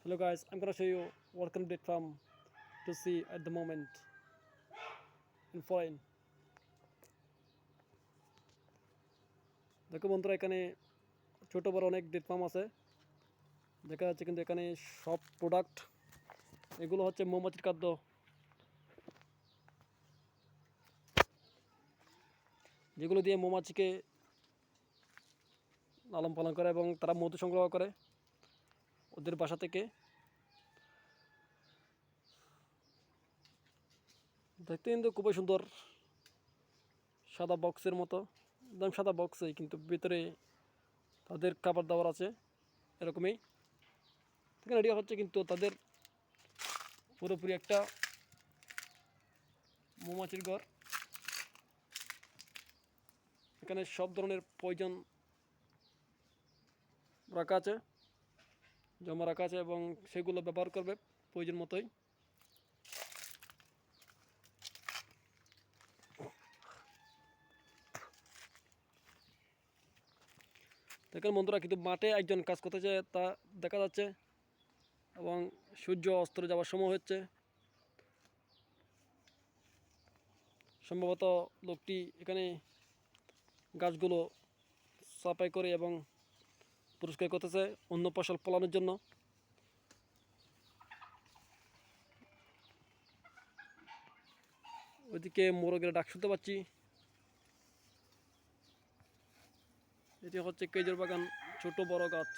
Hello guys, I'm gonna show you what kind of date farm to see at the moment in foreign. দেখো বন্ধুরা, এখানে ছোট বড় অনেক ডেট ফার্ম আছে দেখা যাচ্ছে, কিন্তু এখানে সব প্রোডাক্ট এগুলো হচ্ছে মৌমাছির খাদ্য। যেগুলো দিয়ে মৌমাছিকে লালন পালন করে এবং তারা মধু সংগ্রহ করে ওদের বাসা থেকে। দেখতে কিন্তু খুবই সুন্দর, সাদা বক্সের মতো, একদম সাদা বক্সই, কিন্তু ভিতরে তাদের খাবার দাবার আছে এরকমই। এখানে রেডি হচ্ছে, কিন্তু তাদের পুরোপুরি একটা মৌমাছির ঘর। এখানে সব ধরনের প্রয়োজন রাখা আছে, জমা রাখা আছে এবং সেগুলো ব্যবহার করবে প্রয়োজন মতোই। দেখেন বন্ধুরা, কিন্তু মাঠে একজন কাজ করতেছে তা দেখা যাচ্ছে এবং সূর্য অস্ত যাওয়ার সময় হচ্ছে। সম্ভবত লোকটি এখানে গাছগুলো সাফাই করে এবং পরিষ্কার করতেছে অন্য ফসল ফলানোর জন্য। ওইদিকে মোরগের ডাক শুনতে পাচ্ছি। এটি হচ্ছে খেজুর বাগান, ছোট বড় গাছ।